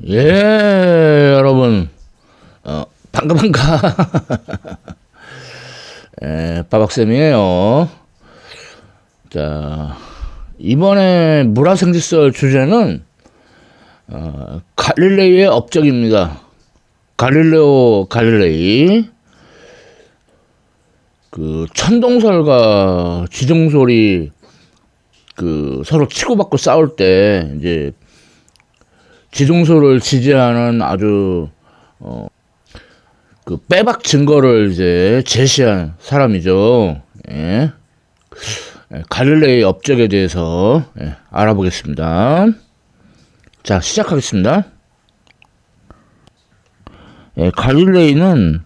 예, 여러분, 반가. 빠박쌤이에요. 자, 이번에 물화생지설 주제는, 갈릴레이의 업적입니다. 갈릴레오 갈릴레이. 그, 천동설과 지정설이 서로 치고받고 싸울 때, 이제, 지동설을 지지하는 아주 빼박 증거를 이제 제시한 사람이죠. 예. 갈릴레이 업적에 대해서 알아보겠습니다. 자, 시작하겠습니다. 갈릴레이는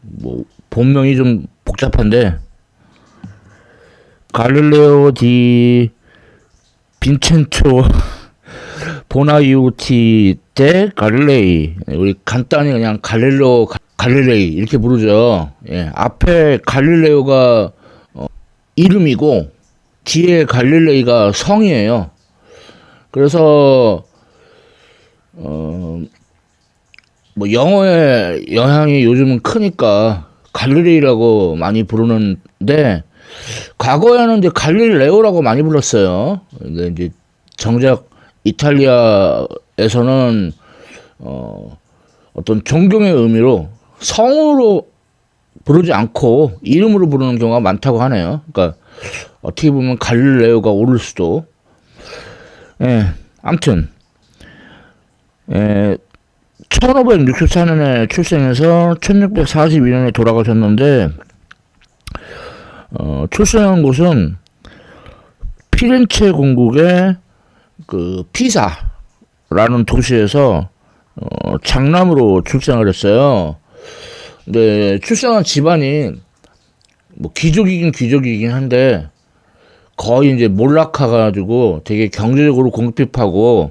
뭐 본명이 좀 복잡한데 갈릴레오 디 빈첸초 보나이우티 대 갈릴레이. 우리 간단히 그냥 갈릴레오 갈릴레이 이렇게 부르죠. 예, 앞에 갈릴레오가 이름이고 뒤에 갈릴레이가 성이에요. 그래서 뭐 영어의 영향이 요즘은 크니까 갈릴레이라고 많이 부르는데 과거에는 이제 갈릴레오라고 많이 불렀어요. 근데 이제 정작 이탈리아에서는 어떤 존경의 의미로 성으로 부르지 않고 이름으로 부르는 경우가 많다고 하네요. 그러니까 어떻게 보면 갈릴레오가 옳을 수도. 아무튼 1564년에 출생해서 1642년에 돌아가셨는데 출생한 곳은 피렌체 공국의 피사라는 도시에서 장남으로 출생을 했어요. 근데 출생한 집안이 뭐 귀족이긴 한데 거의 이제 몰락해가지고 되게 경제적으로 궁핍하고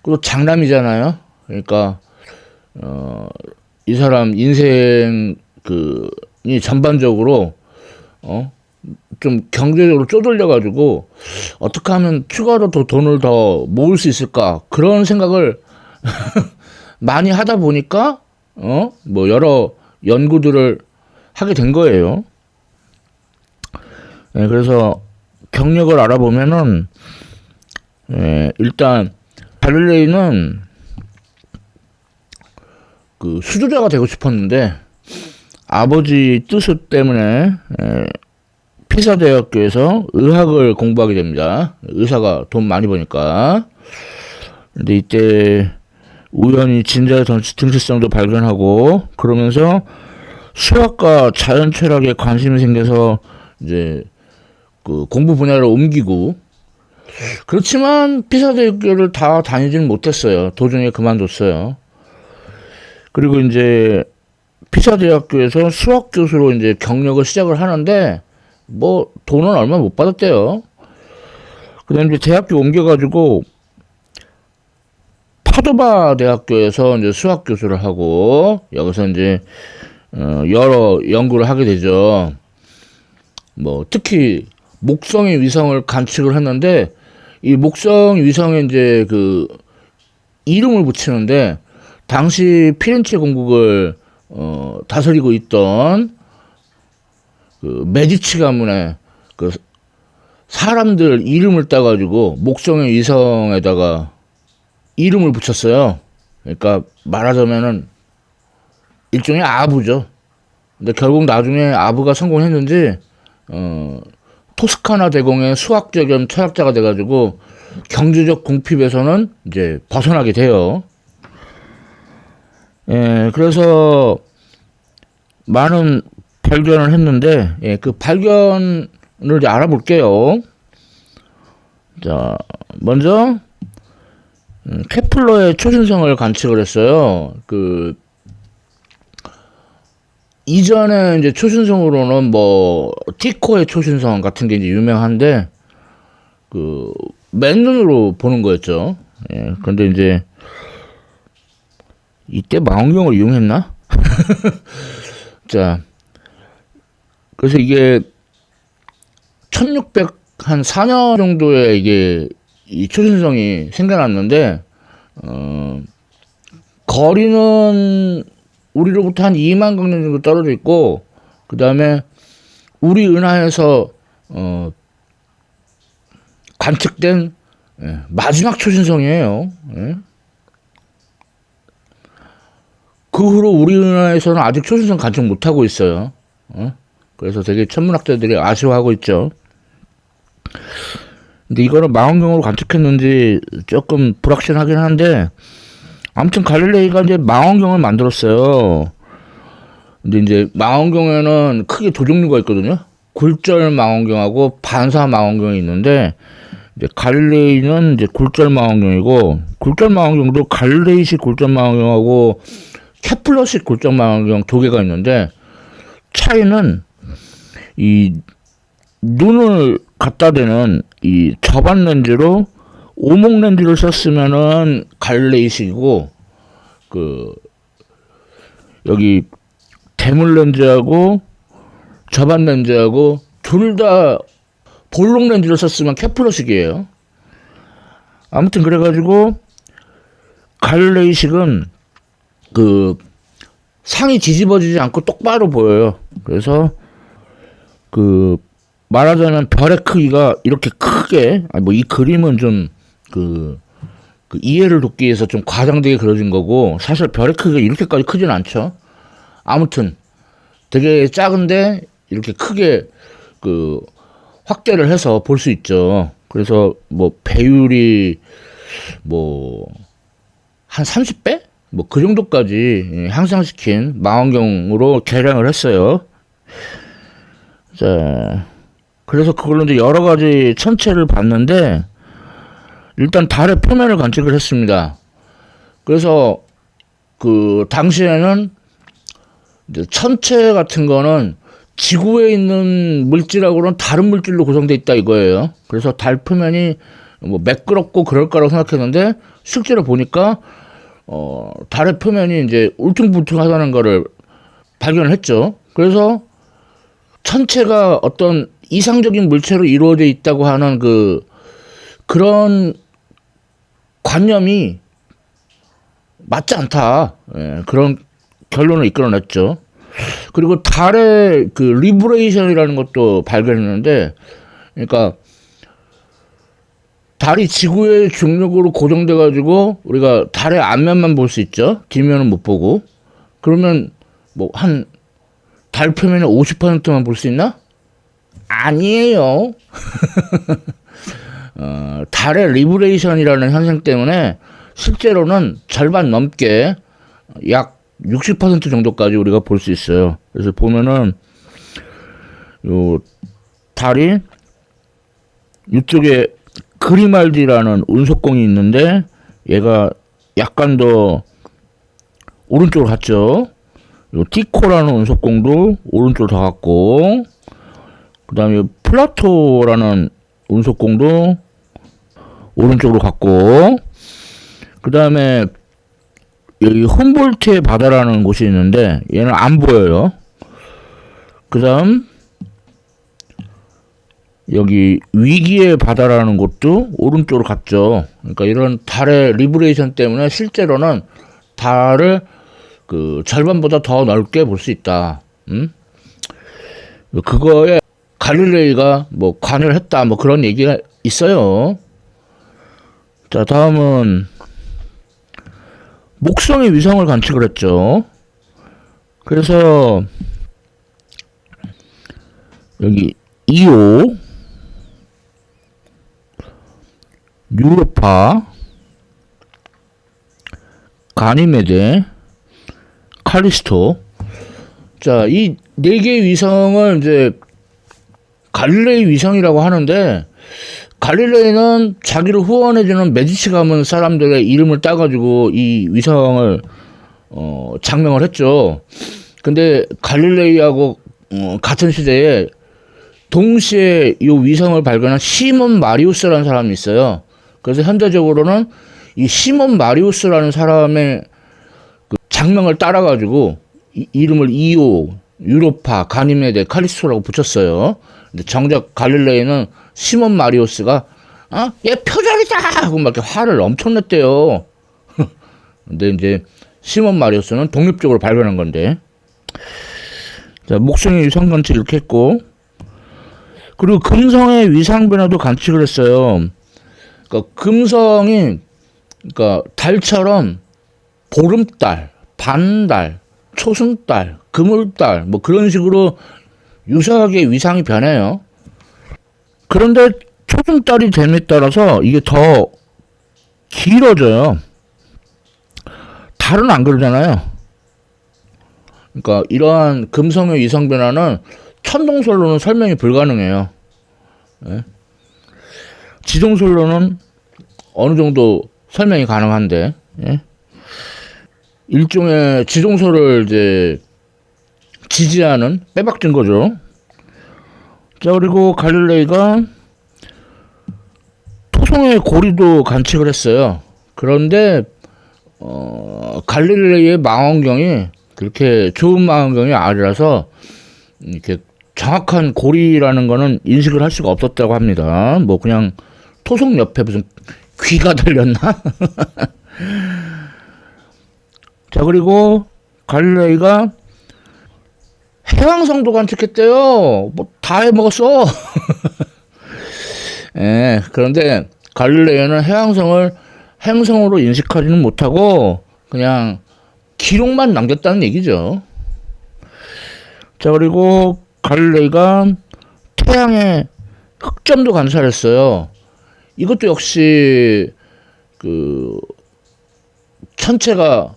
그리고 장남이잖아요. 그러니까 이 사람 인생 이 전반적으로 좀 경제적으로 쪼들려가지고 어떻게 하면 추가로 더 돈을 더 모을 수 있을까 그런 생각을 많이 하다 보니까 뭐 여러 연구들을 하게 된 거예요. 그래서 경력을 알아보면은 일단 갈릴레이는 수도자가 되고 싶었는데 아버지 뜻 때문에 피사 대학교에서 의학을 공부하게 됩니다. 의사가 돈 많이 버니까. 근데 이때 우연히 진자의 정체성도 발견하고 그러면서 수학과 자연 철학에 관심이 생겨서 이제 공부 분야를 옮기고 그렇지만 피사 대학교를 다 다니지는 못했어요. 도중에 그만뒀어요. 그리고 이제 피사 대학교에서 수학 교수로 이제 경력을 시작을 하는데 뭐 돈은 얼마 못 받았대요. 그다음에 이제 대학교 옮겨가지고 파도바 대학교에서 이제 수학 교수를 하고 여기서 이제 여러 연구를 하게 되죠. 뭐 특히 목성의 위성을 관측을 했는데 이 목성 위성에 이제 이름을 붙이는데 당시 피렌체 공국을 다스리고 있던 메디치 가문의 사람들 이름을 따가지고 목성의 위성에다가 이름을 붙였어요. 그러니까 말하자면은 일종의 아부죠. 근데 결국 나중에 아부가 성공했는지 토스카나 대공의 수학자 겸 철학자가 돼가지고 경제적 궁핍에서는 이제 벗어나게 돼요. 그래서 많은 발견을 했는데 그 발견을 이제 알아볼게요. 자, 먼저 케플러의 초신성을 관측을 했어요. 이전에 이제 초신성으로는 뭐 티코의 초신성 같은 게 이제 유명한데 맨눈으로 보는 거였죠. 근데 이제 이때 망원경을 이용했나? 자, 그래서 이게 1604년 정도에 이게 이 초신성이 생겨났는데 거리는 우리로부터 한 2만 광년 정도 떨어져 있고, 그 다음에 우리 은하에서 관측된 마지막 초신성이에요. 그 후로 우리 은하에서는 아직 초신성 관측 못하고 있어요. 그래서 되게 천문학자들이 아쉬워하고 있죠. 근데 이거는 망원경으로 관측했는지 조금 불확실하긴 한데, 아무튼 갈릴레이가 이제 망원경을 만들었어요. 근데 이제 망원경에는 크게 두 종류가 있거든요. 굴절 망원경하고 반사 망원경이 있는데, 이제 갈릴레이는 이제 굴절 망원경이고, 굴절 망원경도 갈릴레이식 굴절 망원경하고 케플러식 굴절 망원경 두 개가 있는데, 차이는 이 눈을 갖다 대는 이 저반 렌즈로 오목 렌즈를 썼으면은 갈릴레이식이고, 여기 대물 렌즈하고 저반 렌즈하고 둘 다 볼록 렌즈를 썼으면 케플러식이에요. 아무튼 그래가지고 갈릴레이식은 상이 뒤집어지지 않고 똑바로 보여요. 그래서 말하자면 별의 크기가 이렇게 크게, 이 그림은 좀 이해를 돕기 위해서 좀 과장되게 그려진 거고, 사실 별의 크기가 이렇게까지 크진 않죠. 아무튼 되게 작은데 이렇게 크게 확대를 해서 볼 수 있죠. 그래서 배율이 한 30배? 그 정도까지 향상시킨 망원경으로 개량을 했어요. 자, 그래서 그걸로 이제 여러 가지 천체를 봤는데, 일단 달의 표면을 관측을 했습니다. 그래서 당시에는 이제 천체 같은 거는 지구에 있는 물질하고는 다른 물질로 구성되어 있다 이거예요. 그래서 달 표면이 매끄럽고 그럴 거라고 생각했는데, 실제로 보니까 달의 표면이 이제 울퉁불퉁하다는 거를 발견을 했죠. 그래서 천체가 어떤 이상적인 물체로 이루어져 있다고 하는 그런 관념이 맞지 않다. 그런 결론을 이끌어냈죠. 그리고 달의 리브레이션이라는 것도 발견했는데, 그러니까 달이 지구의 중력으로 고정돼 가지고 우리가 달의 앞면만 볼 수 있죠. 뒷면은 못 보고. 그러면 한 달 표면의 50%만 볼 수 있나? 아니에요. 달의 리브레이션이라는 현상 때문에 실제로는 절반 넘게 약 60% 정도까지 우리가 볼 수 있어요. 그래서 보면은 달이 이쪽에 그리말디라는 운석공이 있는데, 얘가 약간 더 오른쪽으로 갔죠. 티코라는 운석공도 오른쪽으로 더 갔고, 그 다음에 플라토라는 운석공도 오른쪽으로 갔고, 그 다음에 여기 훔볼트의 바다라는 곳이 있는데, 얘는 안 보여요. 그 다음 여기 위기의 바다라는 곳도 오른쪽으로 갔죠. 그러니까 이런 달의 리브레이션 때문에 실제로는 달을 절반보다 더 넓게 볼 수 있다. 그거에 갈릴레이가 관여를 했다. 그런 얘기가 있어요. 자, 다음은 목성의 위성을 관측을 했죠. 그래서 여기 이오, 유로파, 가니메데, 칼리스토. 자, 이 네 개의 위성을 이제 갈릴레이 위성이라고 하는데, 갈릴레이는 자기를 후원해주는 메디치 가문 사람들의 이름을 따가지고 이 위성을 장명을 했죠. 근데 갈릴레이하고 같은 시대에 동시에 이 위성을 발견한 시몬 마리우스라는 사람이 있어요. 그래서 현재적으로는 이 시몬 마리우스라는 사람의 장명을 따라가지고 이름을 이오, 유로파, 가니메데, 칼리스토라고 붙였어요. 근데 정작 갈릴레이는 시몬 마리우스가 얘 표절이다 하고 막 이렇게 화를 엄청 냈대요. 근데 이제 시몬 마리우스는 독립적으로 발견한 건데. 자, 목성의 위상 관측 이렇게 했고, 그리고 금성의 위상 변화도 관측을 했어요. 그러니까 금성이 그러니까 달처럼 보름달, 반달, 초승달, 그물달 뭐 그런 식으로 유사하게 위상이 변해요. 그런데 초승달이 됨에 따라서 이게 더 길어져요. 달은 안 그러잖아요. 그러니까 이러한 금성의 위상 변화는 천동설로는 설명이 불가능해요. 예? 지동설로는 어느 정도 설명이 가능한데, 예? 일종의 지동설을 이제 지지하는 빼박 증거죠. 자, 그리고 갈릴레이가 토성의 고리도 관측을 했어요. 그런데 갈릴레이의 망원경이 그렇게 좋은 망원경이 아니라서 이렇게 정확한 고리라는 거는 인식을 할 수가 없었다고 합니다. 뭐 그냥 토성 옆에 무슨 귀가 달렸나? 자, 그리고 갈릴레이가 해왕성도 관측했대요. 뭐 다 해먹었어. 예, 그런데 갈릴레이는 해왕성을 행성으로 인식하지는 못하고 그냥 기록만 남겼다는 얘기죠. 자, 그리고 갈릴레이가 태양의 흑점도 관찰했어요. 이것도 역시 그 천체가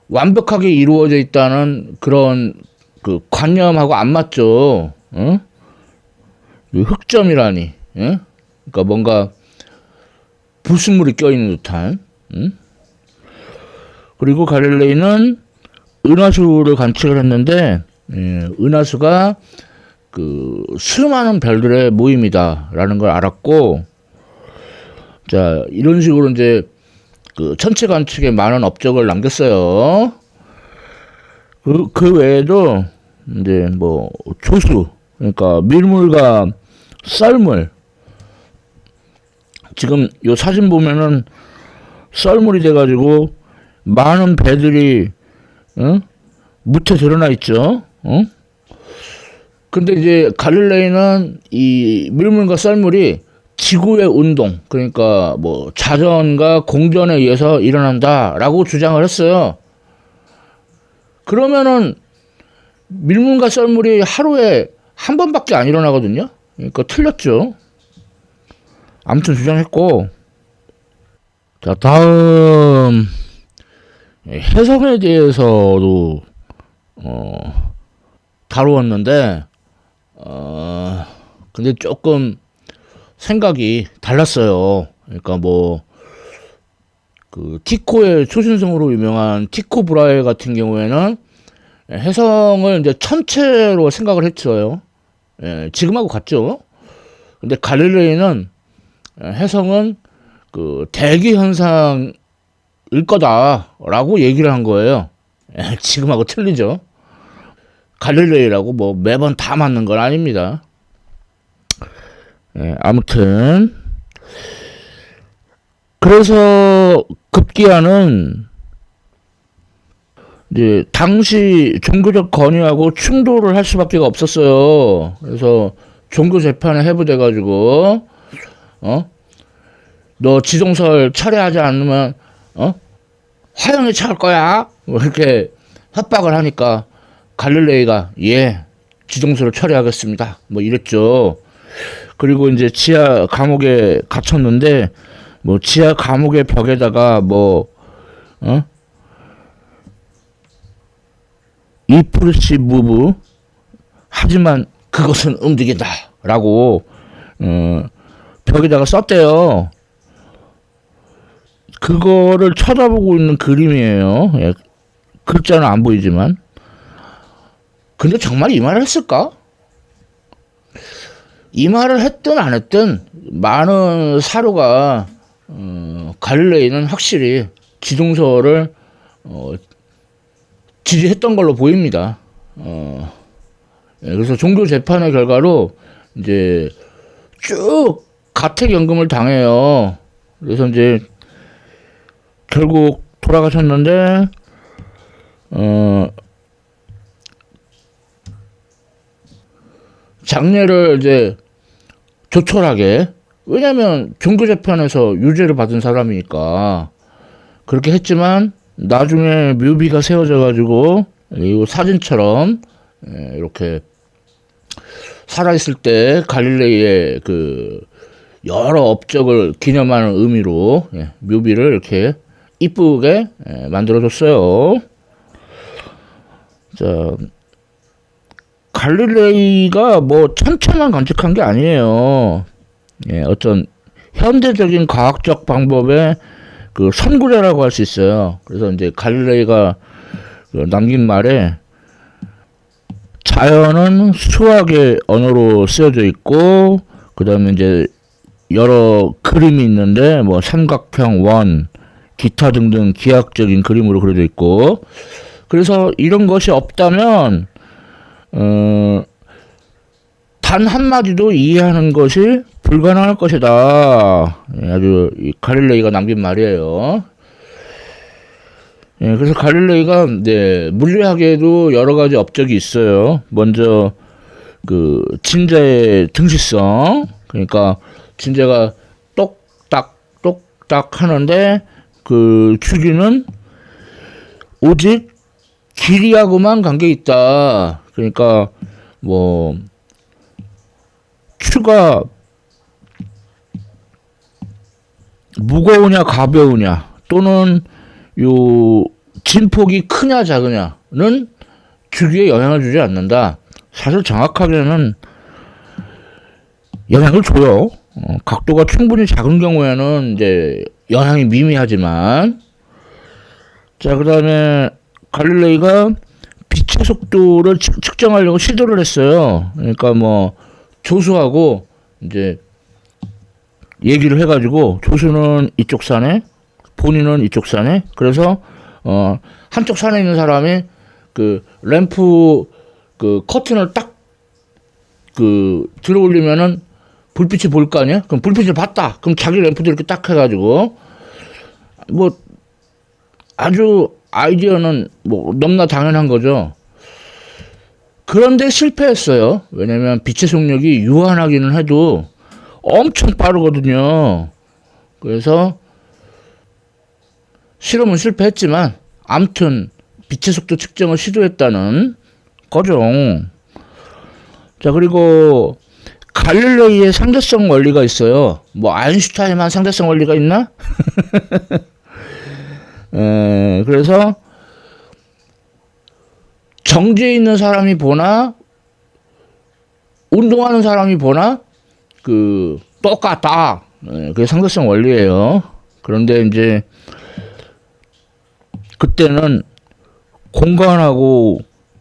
완벽하게 이루어져 있다는 그런 그 관념하고 안 맞죠. 어? 흑점이라니. 예? 그러니까 뭔가 불순물이 껴있는 듯한. 그리고 갈릴레이는 은하수를 관측을 했는데, 은하수가 그 수많은 별들의 모임이다라는 걸 알았고, 자, 이런 식으로 이제 그 천체 관측에 많은 업적을 남겼어요. 그 외에도 이제 뭐 조수, 그러니까 밀물과 썰물. 지금 요 사진 보면은 썰물이 돼가지고 많은 배들이 무태 드러나 있죠. 근데 이제 갈릴레이는 이 밀물과 썰물이 지구의 운동, 그러니까 뭐 자전과 공전에 의해서 일어난다라고 주장을 했어요. 그러면은 밀물과 썰물이 하루에 한 번밖에 안 일어나거든요. 그러니까 틀렸죠. 아무튼 주장했고, 자, 다음 해성에 대해서도 다루었는데, 근데 조금 생각이 달랐어요. 그러니까 뭐 그 티코의 초신성으로 유명한 티코 브라헤 같은 경우에는 해성을 이제 천체로 생각을 했어요. 예, 지금하고 같죠. 근데 갈릴레이는 해성은 그 대기 현상일 거다라고 얘기를 한 거예요. 예, 지금하고 틀리죠. 갈릴레이라고 뭐 매번 다 맞는 건 아닙니다. 예, 아무튼 그래서 급기야는 이제 당시 종교적 권위하고 충돌을 할 수밖에 없었어요. 그래서 종교 재판에 해부돼 가지고 너 지동설 철회하지 않으면 화형에 처할 거야. 뭐 이렇게 협박을 하니까 갈릴레이가 예, 지동설을 철회하겠습니다. 뭐 이랬죠. 그리고 이제 지하 감옥에 갇혔는데 뭐 지하 감옥의 벽에다가 뭐 이프르시 무브 하지만 그것은 움직인다라고 벽에다가 썼대요. 그거를 쳐다보고 있는 그림이에요. 예, 글자는 안 보이지만. 근데 정말 이 말을 했을까? 이 말을 했든 안 했든 많은 사료가 갈릴레이는 확실히 지동설을 지지했던 걸로 보입니다. 예, 그래서 종교 재판의 결과로 이제 쭉 가택연금을 당해요. 그래서 이제 결국 돌아가셨는데 장례를 이제 조촐하게, 왜냐면 종교재판에서 유죄를 받은 사람이니까 그렇게 했지만 나중에 묘비가 세워져 가지고 이 사진처럼 이렇게 살아있을 때 갈릴레이의 그 여러 업적을 기념하는 의미로 묘비를 이렇게 이쁘게 만들어줬어요. 자, 갈릴레이가 뭐 천체만 관측한 게 아니에요. 어떤 현대적인 과학적 방법의 그 선구자라고 할 수 있어요. 그래서 이제 갈릴레이가 남긴 말에 자연은 수학의 언어로 쓰여져 있고, 그 다음에 이제 여러 그림이 있는데 뭐 삼각형, 원, 기타 등등 기하학적인 그림으로 그려져 있고, 그래서 이런 것이 없다면 단 한마디도 이해하는 것이 불가능할 것이다. 아주 갈릴레이가 남긴 말이에요. 그래서 갈릴레이가 물리학에도 여러 가지 업적이 있어요. 먼저 그 진자의 등시성, 그러니까 진자가 똑딱 똑딱 하는데 그 주기는 오직 길이하고만 관계 있다. 그러니까 뭐 추가 무거우냐 가벼우냐 또는 요 진폭이 크냐 작으냐는 주기에 영향을 주지 않는다. 사실 정확하게는 영향을 줘요. 각도가 충분히 작은 경우에는 이제 영향이 미미하지만, 자, 그 다음에 갈릴레이가 빛의 속도를 측정하려고 시도를 했어요. 그러니까 뭐 조수하고 이제 얘기를 해가지고, 조수는 이쪽 산에, 본인은 이쪽 산에, 그래서 한쪽 산에 있는 사람이 그 램프 그 커튼을 딱 그 들어 올리면은 불빛이 보일 거 아니야? 그럼 불빛을 봤다. 그럼 자기 램프도 이렇게 딱 해가지고, 뭐 아주 아이디어는 뭐 너무나 당연한 거죠. 그런데 실패했어요. 왜냐면 빛의 속력이 유한하기는 해도 엄청 빠르거든요. 그래서 실험은 실패했지만 아무튼 빛의 속도 측정을 시도했다는 거죠. 자, 그리고 갈릴레이의 상대성 원리가 있어요. 뭐 아인슈타인만 상대성 원리가 있나? 그래서 정지에 있는 사람이 보나 운동하는 사람이 보나 그 똑같다. 그게 상대성 원리예요. 그런데 이제 그때는 공간하고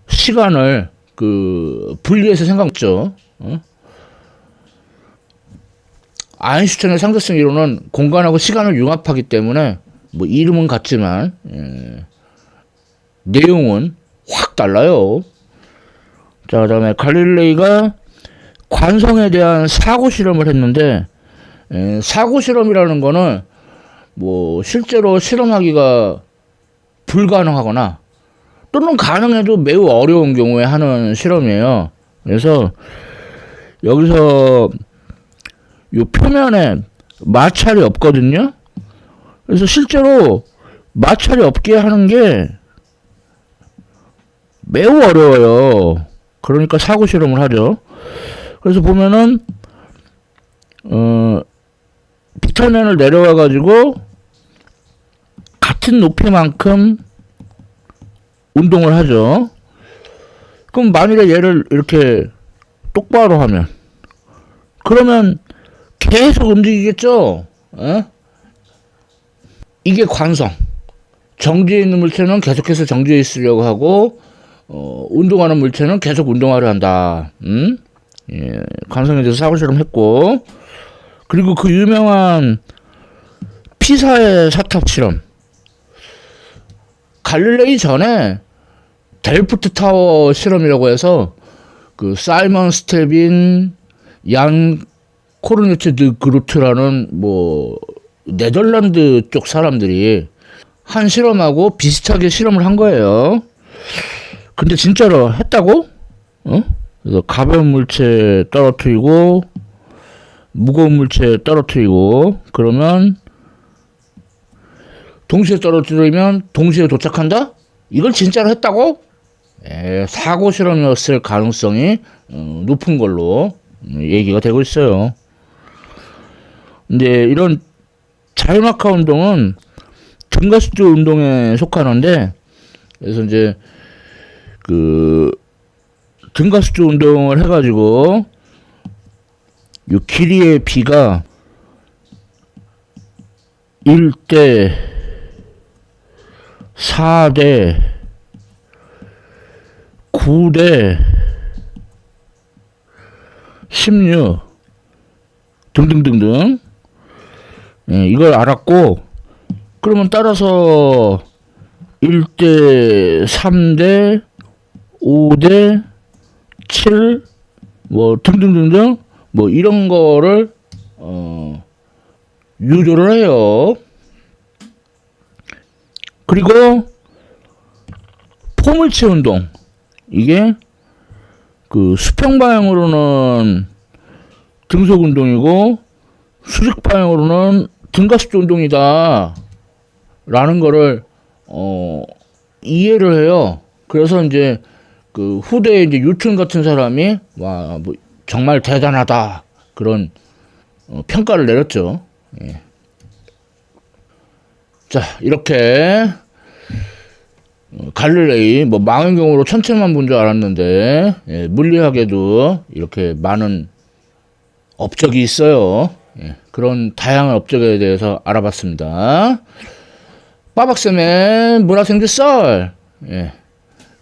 시간을 그 분리해서 생각했죠. 아인슈타인의 상대성 이론은 공간하고 시간을 융합하기 때문에 뭐 이름은 같지만 내용은 확 달라요. 자, 그다음에 갈릴레이가 관성에 대한 사고 실험을 했는데, 사고 실험이라는 거는 뭐 실제로 실험하기가 불가능하거나 또는 가능해도 매우 어려운 경우에 하는 실험이에요. 그래서 여기서 요 표면에 마찰이 없거든요. 그래서 실제로 마찰이 없게 하는 게 매우 어려워요. 그러니까 사고 실험을 하죠. 그래서 보면은 비타민을 내려와 가지고 같은 높이만큼 운동을 하죠. 그럼 만일에 얘를 이렇게 똑바로 하면, 그러면 계속 움직이겠죠. 이게 관성. 정지해 있는 물체는 계속해서 정지해 있으려고 하고, 운동하는 물체는 계속 운동하려 한다. 예, 관성에 대해서 사고 실험 했고, 그리고 그 유명한 피사의 사탑 실험. 갈릴레이 전에 델프트 타워 실험이라고 해서 그 사이먼 스텝인 얀 코르네츠 드 그루트라는 뭐 네덜란드 쪽 사람들이 한 실험하고 비슷하게 실험을 한 거예요. 근데 진짜로 했다고? 그래서 가벼운 물체 떨어뜨리고 무거운 물체 떨어뜨리고 그러면 동시에 떨어뜨리면 동시에 도착한다? 이걸 진짜로 했다고? 사고 실험이었을 가능성이 높은 걸로 얘기가 되고 있어요. 근데 이런 자유낙하 운동은 등가속도 운동에 속하는데, 그래서 이제 그 등가속도 운동을 해가지고 이 길이의 비가 1대 4대 9대 16 등등등등, 이걸 알았고, 그러면 따라서 1대 3대 5대 7 뭐 등등등등 뭐 이런 거를 유도를 해요. 그리고 포물체 운동, 이게 그 수평 방향으로는 등속 운동이고 수직 방향으로는 등가속도 운동이다 라는 거를 이해를 해요. 그래서 이제 그 후대에 이제 뉴턴 같은 사람이 와, 뭐 정말 대단하다 그런 평가를 내렸죠. 예. 자, 이렇게 갈릴레이 뭐 망원경으로 천체만 본 줄 알았는데 물리학에도 이렇게 많은 업적이 있어요. 그런 다양한 업적에 대해서 알아봤습니다. 빠박쌤의 문화생쥐 썰,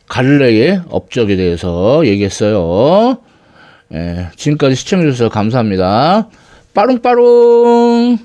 갈릴레이의 업적에 대해서 얘기했어요. 지금까지 시청해주셔서 감사합니다. 빠롱빠롱.